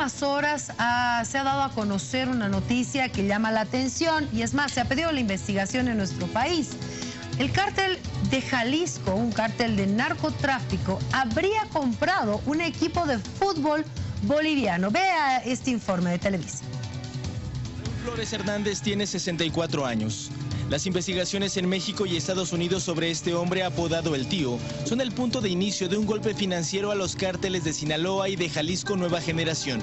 últimas horas se ha dado a conocer una noticia que llama la atención y es más, se ha pedido la investigación en nuestro país. El cártel de Jalisco, un cártel de narcotráfico, habría comprado un equipo de fútbol boliviano. Vea este informe de Televisa. Raúl Flores Hernández tiene 64 años. Las investigaciones en México y Estados Unidos sobre este hombre apodado El Tío son el punto de inicio de un golpe financiero a los cárteles de Sinaloa y de Jalisco Nueva Generación.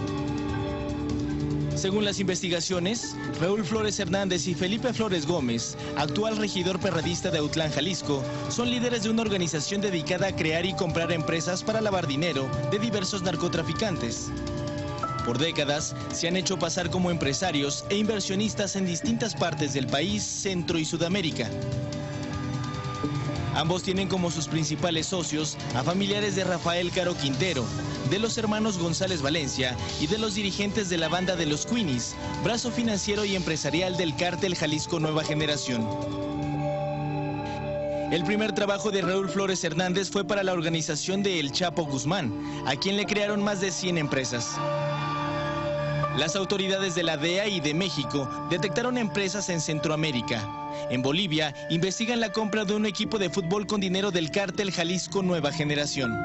Según las investigaciones, Raúl Flores Hernández y Felipe Flores Gómez, actual regidor perredista de Autlán, Jalisco, son líderes de una organización dedicada a crear y comprar empresas para lavar dinero de diversos narcotraficantes. Por décadas, se han hecho pasar como empresarios e inversionistas en distintas partes del país, Centro y Sudamérica. Ambos tienen como sus principales socios a familiares de Rafael Caro Quintero, de los hermanos González Valencia y de los dirigentes de la banda de los Queenies, brazo financiero y empresarial del cártel Jalisco Nueva Generación. El primer trabajo de Raúl Flores Hernández fue para la organización de El Chapo Guzmán, a quien le crearon más de 100 empresas. Las autoridades de la DEA y de México detectaron empresas en Centroamérica. En Bolivia, investigan la compra de un equipo de fútbol con dinero del cártel Jalisco Nueva Generación.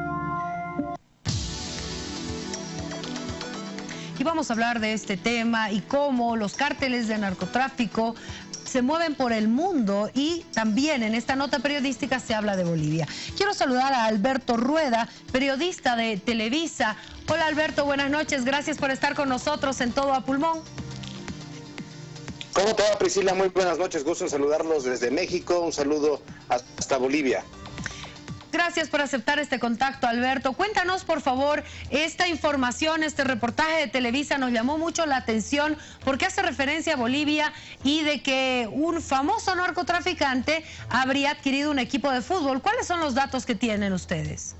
Y vamos a hablar de este tema y cómo los cárteles de narcotráfico se mueven por el mundo, y también en esta nota periodística se habla de Bolivia. Quiero saludar a Alberto Rueda, periodista de Televisa. Hola Alberto, buenas noches, gracias por estar con nosotros en Todo a Pulmón. ¿Cómo te va, Priscila? Muy buenas noches, gusto en saludarlos desde México, un saludo hasta Bolivia. Gracias por aceptar este contacto, Alberto. Cuéntanos, por favor, esta información, este reportaje de Televisa nos llamó mucho la atención porque hace referencia a Bolivia y de que un famoso narcotraficante habría adquirido un equipo de fútbol. ¿Cuáles son los datos que tienen ustedes?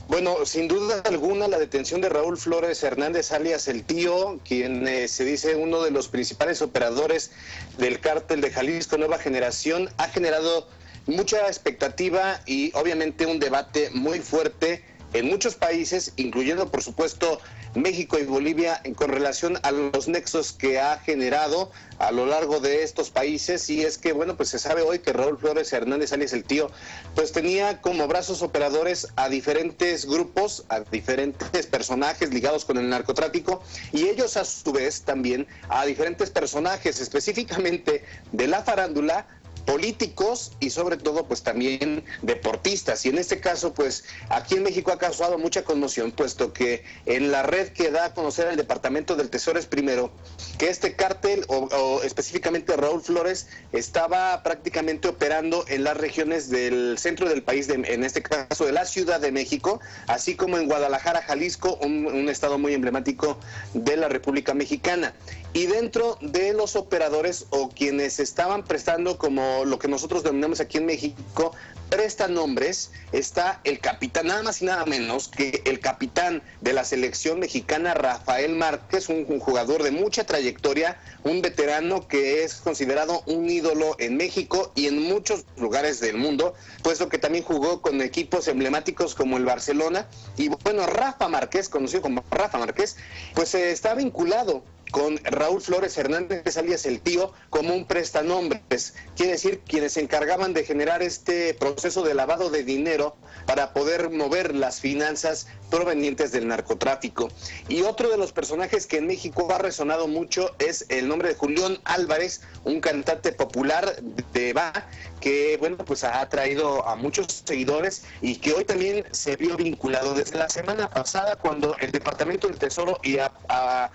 Bueno, sin duda alguna, la detención de Raúl Flores Hernández, alias El Tío, quien se dice uno de los principales operadores del cártel de Jalisco Nueva Generación, ha generado mucha expectativa y obviamente un debate muy fuerte en muchos países, incluyendo por supuesto México y Bolivia, con relación a los nexos que ha generado a lo largo de estos países. Y es que, bueno, pues se sabe hoy que Raúl Flores Hernández, alias El Tío, pues tenía como brazos operadores a diferentes grupos, a diferentes personajes ligados con el narcotráfico, y ellos a su vez también a diferentes personajes específicamente de la farándula, políticos y sobre todo pues también deportistas. Y en este caso pues aquí en México ha causado mucha conmoción, puesto que en la red que da a conocer el Departamento del Tesoro es primero que este cártel o específicamente Raúl Flores estaba prácticamente operando en las regiones del centro del país, en este caso de la Ciudad de México, así como en Guadalajara, Jalisco, un estado muy emblemático de la República Mexicana. Y dentro de los operadores o quienes estaban prestando, como lo que nosotros denominamos aquí en México, prestanombres, está el capitán, nada más y nada menos que el capitán de la selección mexicana, Rafael Márquez, un jugador de mucha trayectoria, un veterano que es considerado un ídolo en México y en muchos lugares del mundo, puesto que también jugó con equipos emblemáticos como el Barcelona. Y bueno, Rafa Márquez, conocido como Rafa Márquez, pues está vinculado con Raúl Flores Hernández, alias El Tío, como un prestanombres. Quiere decir, quienes se encargaban de generar este proceso de lavado de dinero para poder mover las finanzas provenientes del narcotráfico. Y otro de los personajes que en México ha resonado mucho es el nombre de Julián Álvarez, un cantante popular de Va, que bueno, pues ha atraído a muchos seguidores y que hoy también se vio vinculado desde la semana pasada, cuando el Departamento del Tesoro y a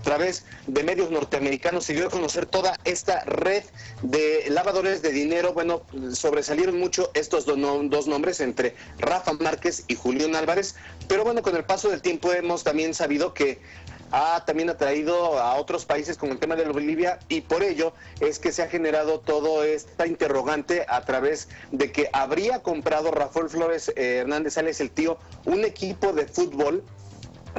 través de medios norteamericanos se dio a conocer toda esta red de lavadores de dinero. Bueno, sobresalieron mucho estos dos nombres entre Rafa Márquez y Julián Álvarez, pero bueno, con el paso del tiempo hemos también sabido que ha también atraído a otros países como el tema de Bolivia, y por ello es que se ha generado toda esta interrogante a través de que habría comprado Rafael Flores Hernández, alias El Tío, un equipo de fútbol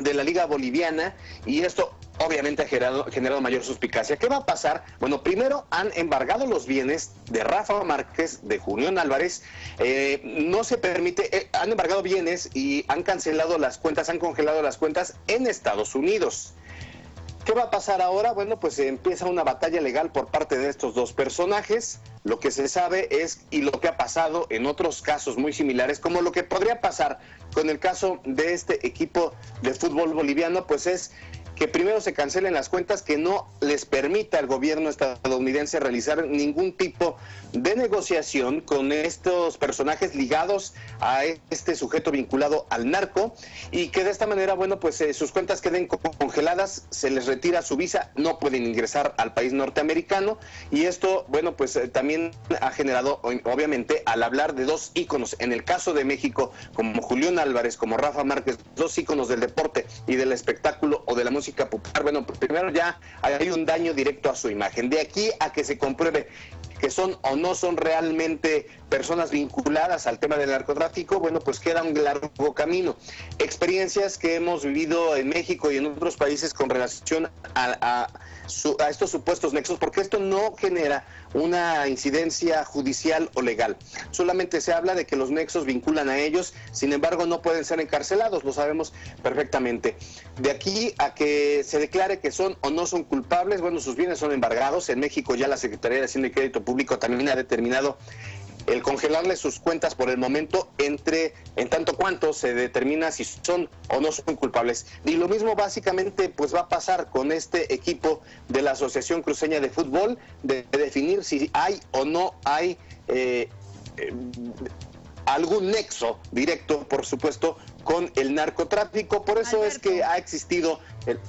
de la Liga Boliviana, y esto obviamente ha generado mayor suspicacia. ¿Qué va a pasar? Bueno, primero han embargado los bienes de Rafa Márquez, de Julián Álvarez. No se permite, han embargado bienes y han cancelado las cuentas, han congelado las cuentas en Estados Unidos. ¿Qué va a pasar ahora? Bueno, pues empieza una batalla legal por parte de estos dos personajes. Lo que se sabe es, y lo que ha pasado en otros casos muy similares, como lo que podría pasar con el caso de este equipo de fútbol boliviano, pues es que primero se cancelen las cuentas, que no les permita al gobierno estadounidense realizar ningún tipo de negociación con estos personajes ligados a este sujeto vinculado al narco, y que de esta manera, bueno, pues sus cuentas queden congeladas, se les retira su visa, no pueden ingresar al país norteamericano, y esto, bueno, pues también ha generado, obviamente, al hablar de dos íconos, en el caso de México, como Julián Álvarez, como Rafa Márquez, dos íconos del deporte y del espectáculo o de la música popular, bueno, primero ya hay un daño directo a su imagen. De aquí a que se compruebe que son o no son realmente personas vinculadas al tema del narcotráfico, bueno, pues queda un largo camino. Experiencias que hemos vivido en México y en otros países con relación a estos supuestos nexos, porque esto no genera una incidencia judicial o legal. Solamente se habla de que los nexos vinculan a ellos, sin embargo no pueden ser encarcelados, lo sabemos perfectamente. De aquí a que se declare que son o no son culpables, bueno, sus bienes son embargados. En México ya la Secretaría de Hacienda y Crédito Público también ha determinado el congelarle sus cuentas por el momento, en tanto cuanto se determina si son o no son culpables. Y lo mismo básicamente pues va a pasar con este equipo de la Asociación Cruceña de Fútbol, de definir si hay o no hay algún nexo directo, por supuesto, con el narcotráfico. Por eso Alberto, es que ha existido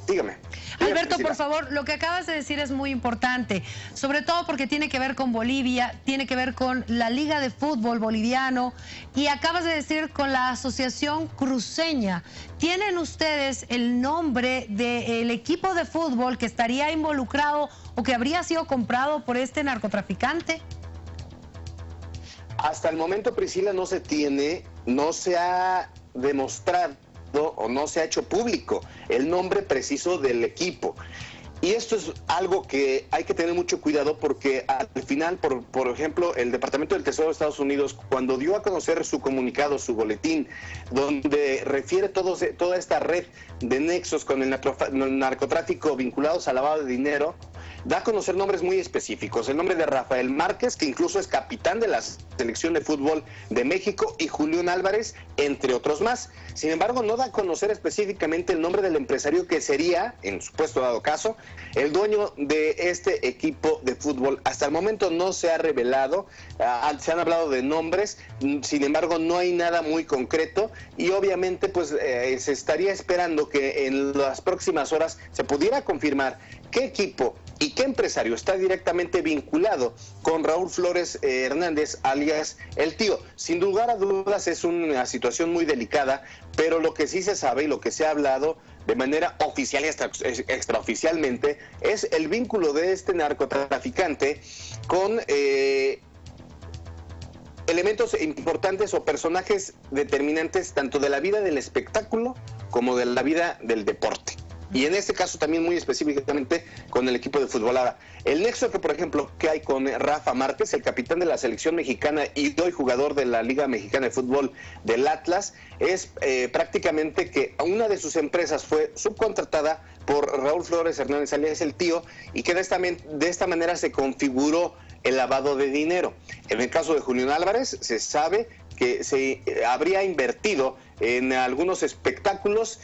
dígame. Alberto, por favor, lo que acabas de decir es muy importante, sobre todo porque tiene que ver con Bolivia, tiene que ver con la Liga de Fútbol Boliviano, y acabas de decir con la Asociación Cruceña. ¿Tienen ustedes el nombre del equipo de fútbol que estaría involucrado o que habría sido comprado por este narcotraficante? Hasta el momento, Priscila, no se tiene, no se ha demostrado o no se ha hecho público el nombre preciso del equipo. Y esto es algo que hay que tener mucho cuidado, porque al final, por ejemplo, el Departamento del Tesoro de Estados Unidos, cuando dio a conocer su comunicado, su boletín, donde refiere toda esta red de nexos con el narcotráfico vinculados al lavado de dinero, da a conocer nombres muy específicos. El nombre de Rafael Márquez, que incluso es capitán de la selección de fútbol de México, y Julián Álvarez, entre otros más. Sin embargo, no da a conocer específicamente el nombre del empresario que sería, en supuesto dado caso, el dueño de este equipo de fútbol. Hasta el momento no se ha revelado, se han hablado de nombres, sin embargo no hay nada muy concreto, y obviamente pues se estaría esperando que en las próximas horas se pudiera confirmar qué equipo y qué empresario está directamente vinculado con Raúl Flores Hernández, alias El Tío. Sin lugar a dudas es una situación muy delicada, pero lo que sí se sabe y lo que se ha hablado de manera oficial y extraoficialmente es el vínculo de este narcotraficante con elementos importantes o personajes determinantes tanto de la vida del espectáculo como de la vida del deporte. Y en este caso también muy específicamente con el equipo de fútbol. Ahora, el nexo que, por ejemplo, que hay con Rafa Márquez, el capitán de la selección mexicana y hoy jugador de la Liga Mexicana de Fútbol del Atlas, es prácticamente que una de sus empresas fue subcontratada por Raúl Flores Hernández, alias El Tío, y que de esta manera se configuró el lavado de dinero. En el caso de Julián Álvarez, se sabe que se habría invertido en algunos espectáculos.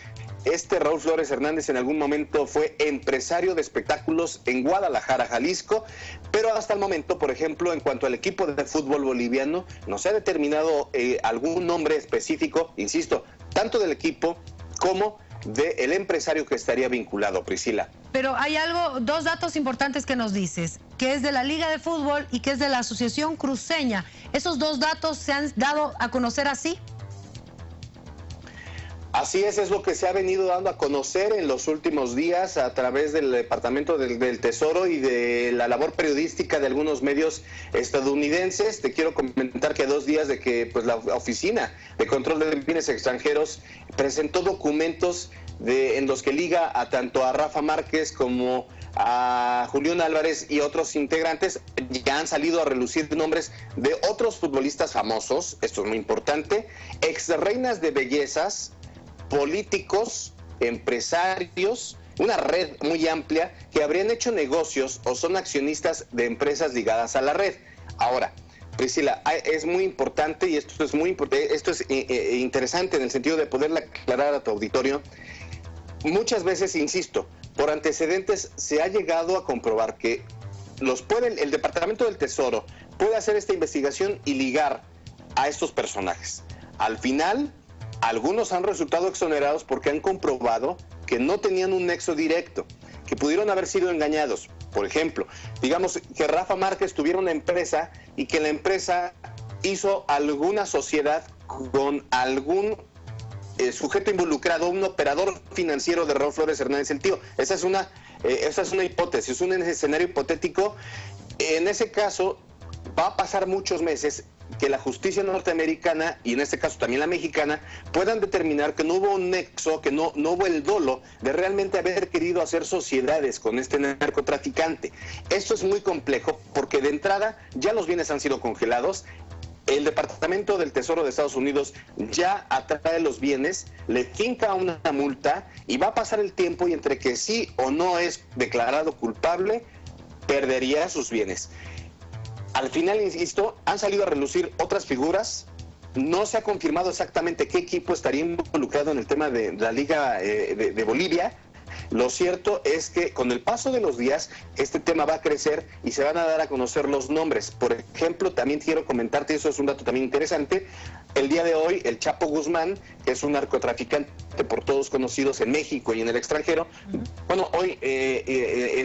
Raúl Flores Hernández en algún momento fue empresario de espectáculos en Guadalajara, Jalisco, pero hasta el momento, por ejemplo, en cuanto al equipo de fútbol boliviano, no se ha determinado algún nombre específico, insisto, tanto del equipo como del empresario que estaría vinculado, Priscila. Pero hay dos datos importantes que nos dices, que es de la Liga de Fútbol y que es de la Asociación Cruceña. ¿Esos dos datos se han dado a conocer así? Así es lo que se ha venido dando a conocer en los últimos días a través del Departamento del Tesoro y de la labor periodística de algunos medios estadounidenses. Te quiero comentar que a 2 días de que pues, la Oficina de Control de Bienes Extranjeros presentó documentos en los que liga a tanto a Rafa Márquez como a Julián Álvarez y otros integrantes. Ya han salido a relucir nombres de otros futbolistas famosos, esto es muy importante, ex reinas de bellezas, políticos, empresarios, una red muy amplia que habrían hecho negocios o son accionistas de empresas ligadas a la red. Ahora, Priscila, es muy importante y esto es interesante en el sentido de poderle aclarar a tu auditorio. Muchas veces, insisto, por antecedentes se ha llegado a comprobar que el Departamento del Tesoro puede hacer esta investigación y ligar a estos personajes. Al final, algunos han resultado exonerados porque han comprobado que no tenían un nexo directo, que pudieron haber sido engañados. Por ejemplo, digamos que Rafa Márquez tuviera una empresa y que la empresa hizo alguna sociedad con algún sujeto involucrado, un operador financiero de Raúl Flores Hernández, el tío. Esa es una hipótesis, es un escenario hipotético. En ese caso, va a pasar muchos meses que la justicia norteamericana, y en este caso también la mexicana, puedan determinar que no hubo un nexo, que no hubo el dolo de realmente haber querido hacer sociedades con este narcotraficante. Esto es muy complejo porque de entrada ya los bienes han sido congelados. El Departamento del Tesoro de Estados Unidos ya atrae los bienes, le finca una multa y va a pasar el tiempo y entre que sí o no es declarado culpable, perdería sus bienes. Al final, insisto, han salido a relucir otras figuras. No se ha confirmado exactamente qué equipo estaría involucrado en el tema de la Liga de Bolivia. Lo cierto es que con el paso de los días este tema va a crecer y se van a dar a conocer los nombres. Por ejemplo, también quiero comentarte, eso es un dato también interesante, el día de hoy el Chapo Guzmán, que es un narcotraficante por todos conocidos en México y en el extranjero, bueno, hoy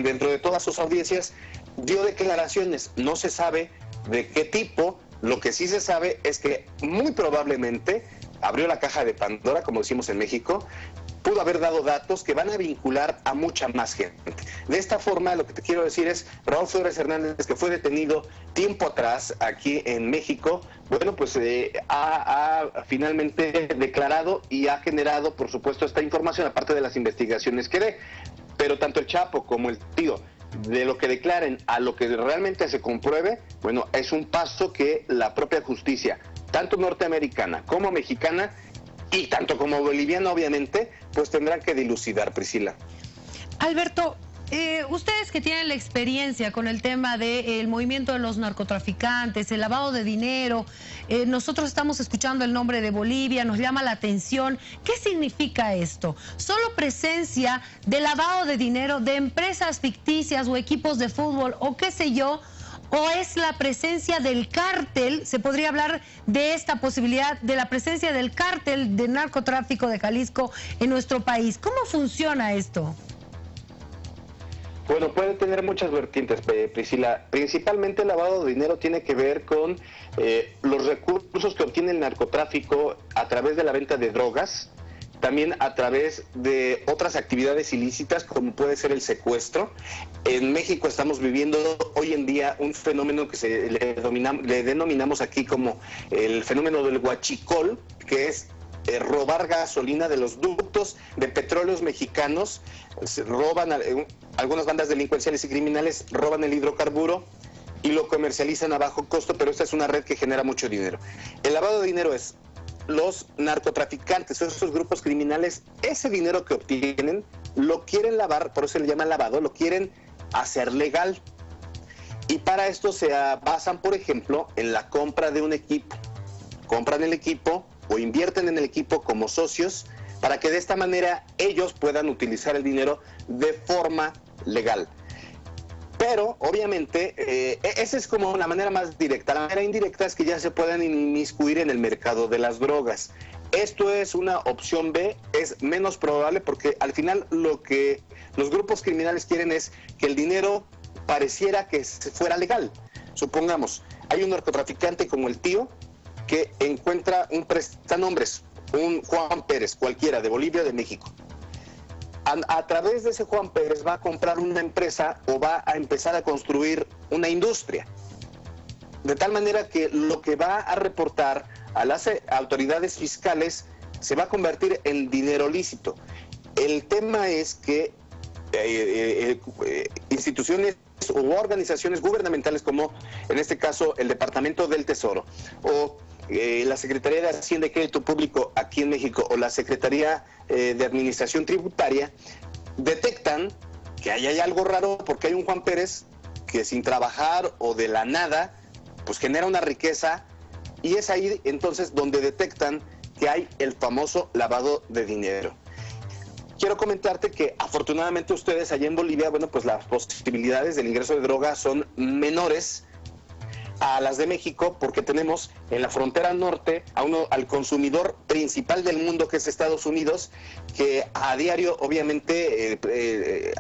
dentro de todas sus audiencias dio declaraciones, no se sabe de qué tipo. Lo que sí se sabe es que muy probablemente abrió la caja de Pandora, como decimos en México, pudo haber dado datos que van a vincular a mucha más gente. De esta forma, lo que te quiero decir es, Raúl Flores Hernández, que fue detenido tiempo atrás aquí en México, bueno, pues ha finalmente declarado y ha generado, por supuesto, esta información, aparte de las investigaciones que dé. Pero tanto el Chapo como el tío, de lo que declaren a lo que realmente se compruebe, bueno, es un paso que la propia justicia, tanto norteamericana como mexicana, y tanto como boliviana, obviamente, pues tendrán que dilucidar, Priscila. Alberto, ustedes que tienen la experiencia con el tema del movimiento de los narcotraficantes, el lavado de dinero, nosotros estamos escuchando el nombre de Bolivia, nos llama la atención. ¿Qué significa esto? ¿Solo presencia de lavado de dinero de empresas ficticias o equipos de fútbol o qué sé yo? ¿O es la presencia del cártel? Se podría hablar de esta posibilidad de la presencia del cártel de narcotráfico de Jalisco en nuestro país. ¿Cómo funciona esto? Bueno, puede tener muchas vertientes, Priscila. Principalmente el lavado de dinero tiene que ver con los recursos que obtiene el narcotráfico a través de la venta de drogas, también a través de otras actividades ilícitas como puede ser el secuestro. En México estamos viviendo hoy en día un fenómeno que le denominamos aquí como el fenómeno del huachicol, que es robar gasolina de los ductos de petróleos mexicanos. Se roban, algunas bandas delincuenciales y criminales roban el hidrocarburo y lo comercializan a bajo costo, pero esta es una red que genera mucho dinero. El lavado de dinero es los narcotraficantes o esos grupos criminales, ese dinero que obtienen lo quieren lavar, por eso se le llama lavado, lo quieren hacer legal. Y para esto se basan, por ejemplo, en la compra de un equipo. Compran el equipo o invierten en el equipo como socios para que de esta manera ellos puedan utilizar el dinero de forma legal. Pero, obviamente, esa es como la manera más directa. La manera indirecta es que ya se puedan inmiscuir en el mercado de las drogas. Esto es una opción B, es menos probable porque al final lo que los grupos criminales quieren es que el dinero pareciera que fuera legal. Supongamos, hay un narcotraficante como el tío que encuentra un prestanombres, un Juan Pérez, cualquiera, de Bolivia o de México. A través de ese Juan Pérez va a comprar una empresa o va a empezar a construir una industria. De tal manera que lo que va a reportar a las autoridades fiscales se va a convertir en dinero lícito. El tema es que instituciones u organizaciones gubernamentales como en este caso el Departamento del Tesoro o la Secretaría de Hacienda y Crédito Público aquí en México o la Secretaría de Administración Tributaria detectan que ahí hay algo raro porque hay un Juan Pérez que sin trabajar o de la nada pues genera una riqueza y es ahí entonces donde detectan que hay el famoso lavado de dinero. Quiero comentarte que afortunadamente ustedes allá en Bolivia, bueno, pues las posibilidades del ingreso de droga son menores a las de México porque tenemos en la frontera norte al consumidor principal del mundo que es Estados Unidos, que a diario obviamente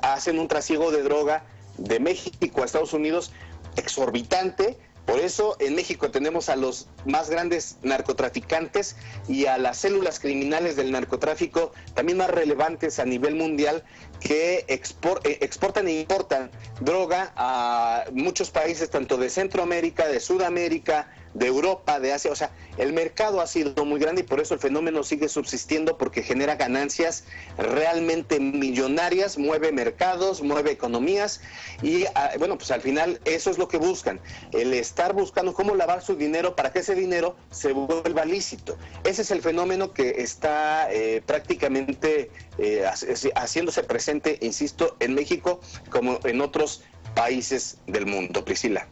hacen un trasiego de droga de México a Estados Unidos exorbitante. Por eso en México tenemos a los más grandes narcotraficantes y a las células criminales del narcotráfico también más relevantes a nivel mundial que exportan e importan droga a muchos países tanto de Centroamérica, de Sudamérica, de Europa, de Asia. O sea, el mercado ha sido muy grande y por eso el fenómeno sigue subsistiendo porque genera ganancias realmente millonarias, mueve mercados, mueve economías y bueno, pues al final eso es lo que buscan, el estar buscando cómo lavar su dinero para que ese dinero se vuelva lícito. Ese es el fenómeno que está prácticamente haciéndose presente, insisto, en México como en otros países del mundo. Priscila.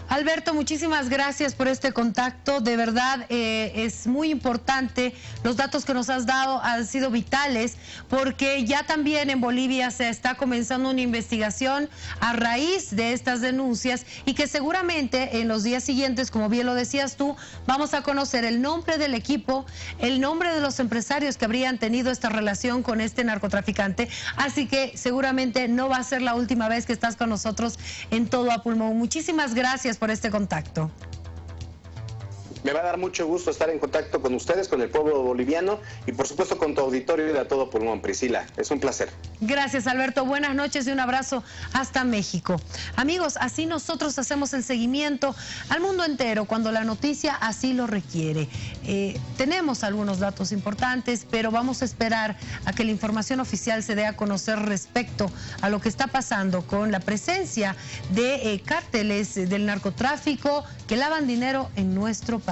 Alberto, muchísimas gracias por este contacto. De verdad, es muy importante. Los datos que nos has dado han sido vitales porque ya también en Bolivia se está comenzando una investigación a raíz de estas denuncias y que seguramente en los días siguientes, como bien lo decías tú, vamos a conocer el nombre del equipo, el nombre de los empresarios que habrían tenido esta relación con este narcotraficante. Así que seguramente no va a ser la última vez que estás con nosotros en Todo a Pulmón. Muchísimas gracias por este contacto. Me va a dar mucho gusto estar en contacto con ustedes, con el pueblo boliviano y por supuesto con tu auditorio y de A Todo Pulmón, Priscila. Es un placer. Gracias, Alberto. Buenas noches y un abrazo hasta México. Amigos, así nosotros hacemos el seguimiento al mundo entero cuando la noticia así lo requiere. Tenemos algunos datos importantes, pero vamos a esperar a que la información oficial se dé a conocer respecto a lo que está pasando con la presencia de cárteles del narcotráfico que lavan dinero en nuestro país.